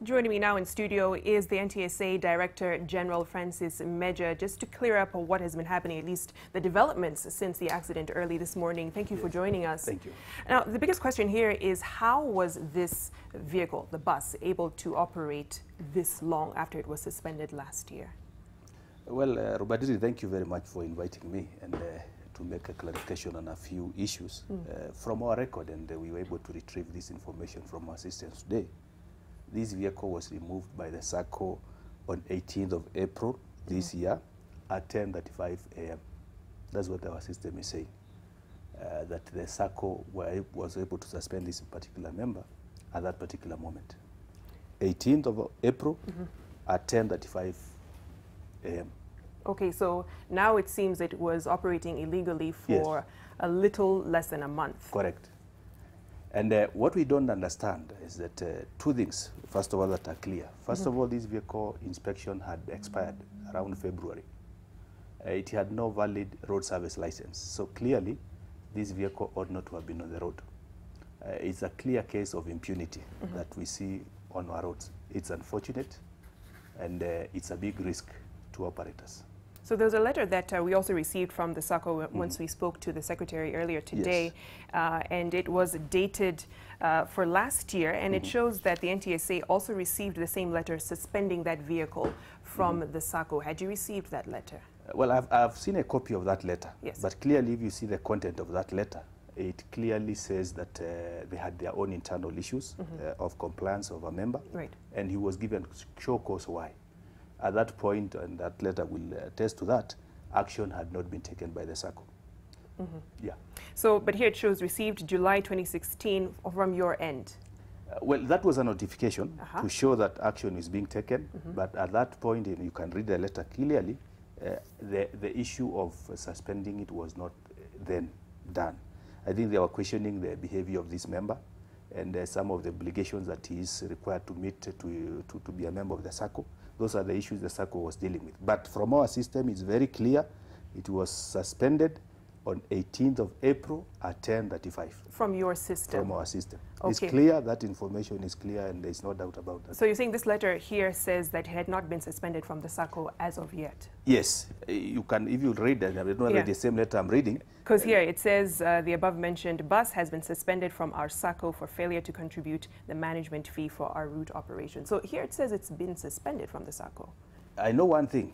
Joining me now in studio is the NTSA Director General Francis Meja, just to clear up what has been happening, at least the developments since the accident early this morning. Thank you for joining us. Thank you. Now, the biggest question here is how was this vehicle, the bus, able to operate this long after it was suspended last year? Well, Robadiri, thank you very much for inviting me and to make a clarification on a few issues. From our record, and we were able to retrieve this information from our systems today. This vehicle was removed by the Sacco on 18th of April this year at 10:35 a.m. That's what our system is saying, that the Sacco was able to suspend this particular member at that particular moment. 18th of April at 10:35 a.m. Okay, so now it seems it was operating illegally for a little less than a month. Correct. And what we don't understand is that two things, first of all, that are clear. First of all, this vehicle inspection had expired around February. It had no valid road service license. So clearly, this vehicle ought not to have been on the road. It's a clear case of impunity that we see on our roads. It's unfortunate, and it's a big risk to operators. So there was a letter that we also received from the Sacco once we spoke to the Secretary earlier today, and it was dated for last year, and it shows that the NTSA also received the same letter suspending that vehicle from the Sacco. Had you received that letter? Well, I've seen a copy of that letter, yes. But clearly if you see the content of that letter, it clearly says that they had their own internal issues of compliance of a member, and he was given show cause why. At that point, and that letter will attest to that, action had not been taken by the Sacco. Yeah. So, but here it shows received July 2016 from your end. Well, that was a notification to show that action is being taken, but at that point, and you can read the letter clearly, the issue of suspending it was not then done. I think they were questioning the behavior of this member and some of the obligations that he is required to meet to be a member of the Sacco. Those are the issues the Sacco was dealing with. But from our system, it's very clear. It was suspended on 18th of April at 10:35. From your system? From our system. Okay. It's clear, that information is clear, and there's no doubt about that. So you're saying this letter here says that it had not been suspended from the Sacco as of yet? Yes. You can, if you read that, I don't know the same letter I'm reading. Because here it says the above mentioned bus has been suspended from our Sacco for failure to contribute the management fee for our route operation. So here it says it's been suspended from the Sacco. I know one thing.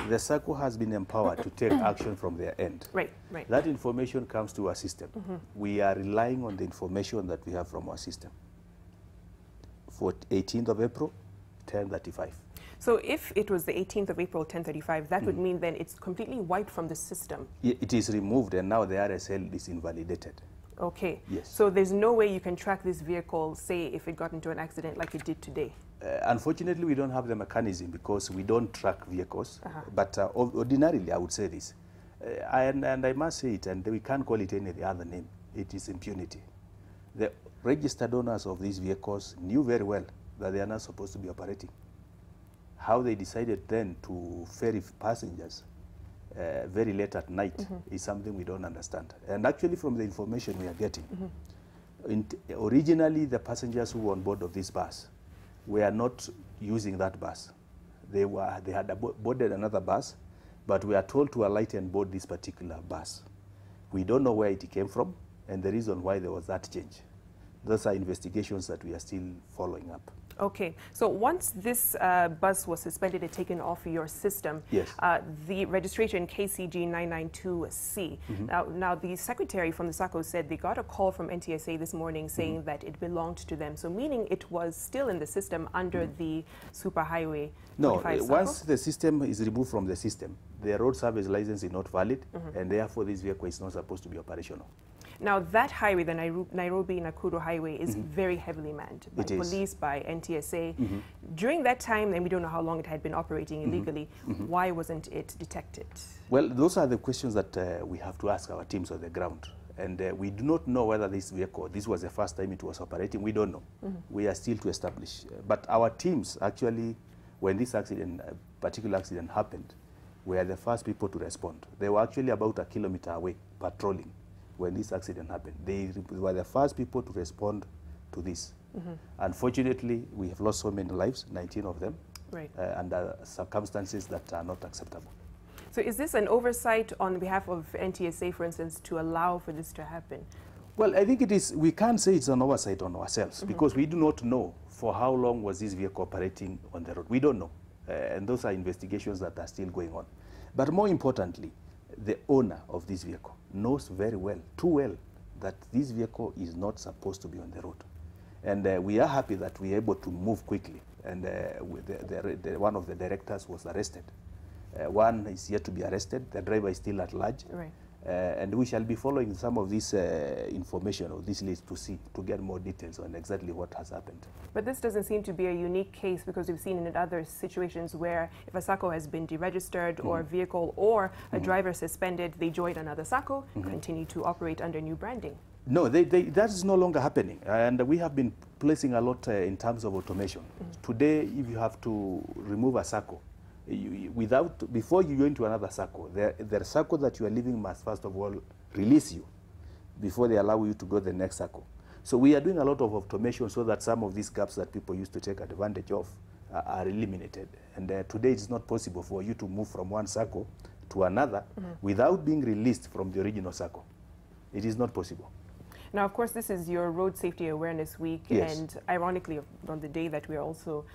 The Sacco has been empowered to take action from their end. Right. That information comes to our system. We are relying on the information that we have from our system. For 18th of April, 10:35. So if it was the 18th of April, 10:35, that would mean then it's completely wiped from the system. It is removed, and now the RSL is invalidated. Okay. Yes. So there's no way you can track this vehicle, say, if it got into an accident like it did today? Unfortunately, we don't have the mechanism because we don't track vehicles. But ordinarily, I would say this. And I must say it, and we can't call it any other name. It is impunity. The registered owners of these vehicles knew very well that they are not supposed to be operating. How they decided then to ferry passengers very late at night is something we don't understand. And actually, from the information we are getting, originally the passengers who were on board of this bus were not using that bus. They had boarded another bus, but we are told to alight and board this particular bus. We don't know where it came from and the reason why there was that change. Those are investigations that we are still following up. Okay, so once this bus was suspended and taken off your system, the registration KCG 992C, now the secretary from the Sacco said they got a call from NTSA this morning saying that it belonged to them, so meaning it was still in the system under the Superhighway 25 Sacco? Once the system is removed from the system, the road service license is not valid, and therefore this vehicle is not supposed to be operational. Now that highway, the Nairobi-Nakuru highway, is very heavily manned by police, by NTSA. During that time, and we don't know how long it had been operating illegally, why wasn't it detected? Well, those are the questions that we have to ask our teams on the ground. And we do not know whether this vehicle, this was the first time it was operating. We don't know. We are still to establish. But our teams, actually, when this accident, particular accident happened, were the first people to respond. They were actually about a kilometer away, patrolling, when this accident happened. They were the first people to respond to this. Unfortunately, we have lost so many lives, 19 of them, right. Under circumstances that are not acceptable. So is this an oversight on behalf of NTSA, for instance, to allow for this to happen? Well, I think it is, we can't say it's an oversight on ourselves because we do not know for how long was this vehicle operating on the road. We don't know. And those are investigations that are still going on. But more importantly, the owner of this vehicle knows very well, too well, that this vehicle is not supposed to be on the road. And we are happy that we are able to move quickly. And one of the directors was arrested. One is yet to be arrested. The driver is still at large. Right. And we shall be following some of this information or this list to get more details on exactly what has happened. But this doesn't seem to be a unique case because we've seen in other situations where if a Sacco has been deregistered or a vehicle or a driver suspended, they join another Sacco, continue to operate under new branding. No, that is no longer happening. And we have been placing a lot in terms of automation. Today, if you have to remove a Sacco, before you go into another Sacco, the Sacco that you are leaving must first of all release you before they allow you to go to the next Sacco. So we are doing a lot of automation so that some of these gaps that people used to take advantage of are eliminated. And today it's not possible for you to move from one Sacco to another without being released from the original Sacco. It is not possible. Now, of course, this is your Road Safety Awareness Week, yes. And ironically, on the day that we are also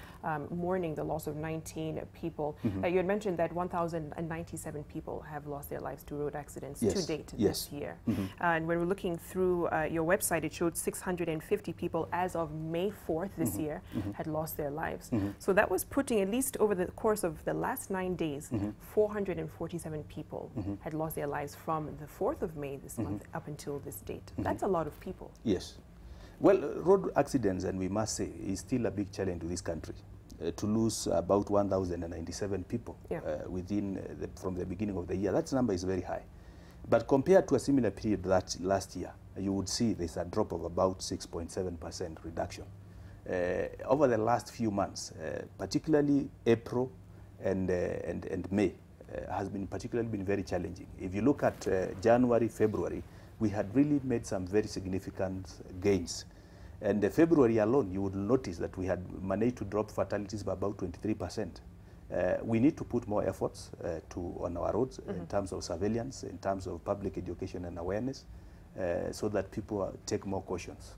mourning the loss of 19 people, you had mentioned that 1,097 people have lost their lives to road accidents yes. to date yes. this year. And when we're looking through your website, it showed 650 people as of May 4th this year had lost their lives. So that was putting, at least over the course of the last 9 days, 447 people had lost their lives from the 4th of May this month up until this date. That's a lot of people. Yes. Well, road accidents, and we must say, is still a big challenge to this country. To lose about 1,097 people from the beginning of the year, that number is very high. But compared to a similar period that last year, you would see there's a drop of about 6.7% reduction. Over the last few months, particularly April and May, has been particularly been very challenging. If you look at January, February, we had really made some very significant gains. And February alone, you would notice that we had managed to drop fatalities by about 23%. We need to put more efforts on our roads in terms of surveillance, in terms of public education and awareness, so that people take more cautions.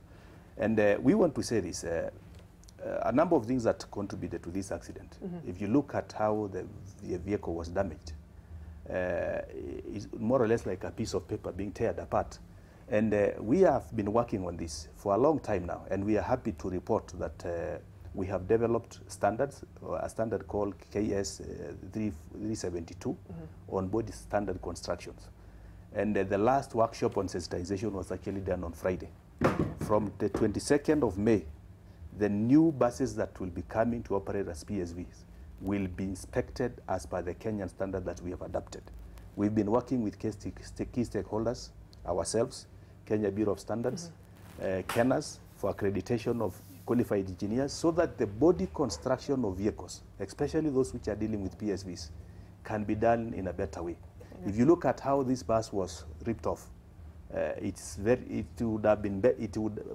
And we want to say this, a number of things that contributed to this accident. If you look at how the vehicle was damaged, is more or less like a piece of paper being torn apart. And we have been working on this for a long time now, and we are happy to report that we have developed standards, a standard called KS 372 on body standard constructions. And the last workshop on sensitization was actually done on Friday. From the 22nd of May, the new buses that will be coming to operate as PSVs will be inspected as per the Kenyan standard that we have adopted. We've been working with key stakeholders, ourselves, Kenya Bureau of Standards, KENAS, for accreditation of qualified engineers, so that the body construction of vehicles, especially those which are dealing with PSVs, can be done in a better way. If you look at how this bus was ripped off,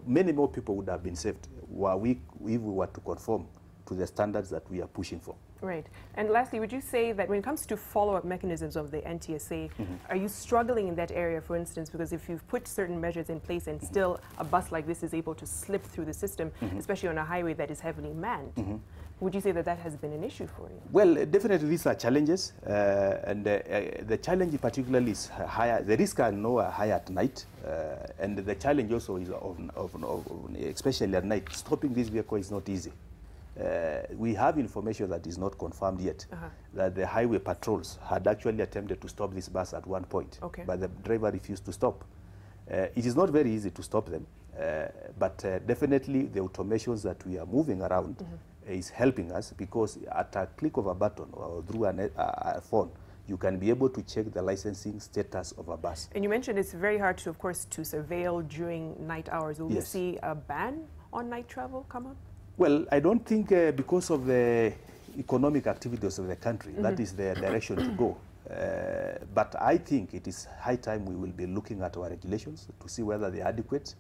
many more people would have been saved if we were to conform to the standards that we are pushing for. Right. And lastly, would you say that when it comes to follow-up mechanisms of the NTSA, are you struggling in that area, for instance, because if you've put certain measures in place and still a bus like this is able to slip through the system, especially on a highway that is heavily manned, would you say that that has been an issue for you? Well, definitely these are challenges, and the challenge particularly is higher. The risks are higher at night, and the challenge also is especially at night. Stopping this vehicle is not easy. We have information that is not confirmed yet, that the highway patrols had actually attempted to stop this bus at one point, but the driver refused to stop. It is not very easy to stop them, but definitely the automations that we are moving around is helping us, because at a click of a button or through a phone, you can be able to check the licensing status of a bus. And you mentioned it's very hard to, of course, to surveil during night hours. Will we see a ban on night travel come up? Well, I don't think because of the economic activities of the country, that is the direction to go. But I think it is high time we will be looking at our regulations to see whether they are adequate,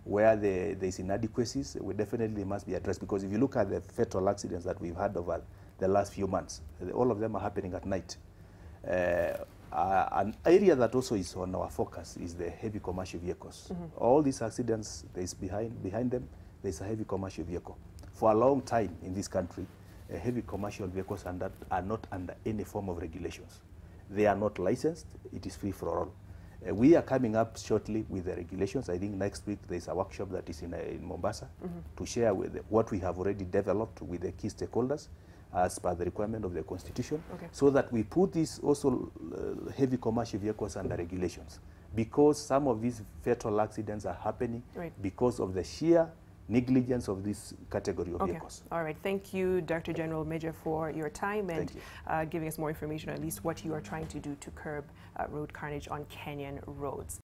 where there's inadequacies, we definitely must be addressed, because if you look at the fatal accidents that we've had over the last few months, all of them are happening at night. An area that also is on our focus is the heavy commercial vehicles. All these accidents, there's behind them, there's a heavy commercial vehicle. For a long time in this country, heavy commercial vehicles are not under any form of regulations. They are not licensed. It is free for all. We are coming up shortly with the regulations. I think next week there's a workshop that is in Mombasa to share with what we have already developed with the key stakeholders as per the requirement of the Constitution, so that we put these also heavy commercial vehicles under regulations, because some of these fatal accidents are happening because of the sheer negligence of this category of vehicles. All right. Thank you, Director General Major, for your time and giving us more information, at least what you are trying to do to curb road carnage on Kenyan roads.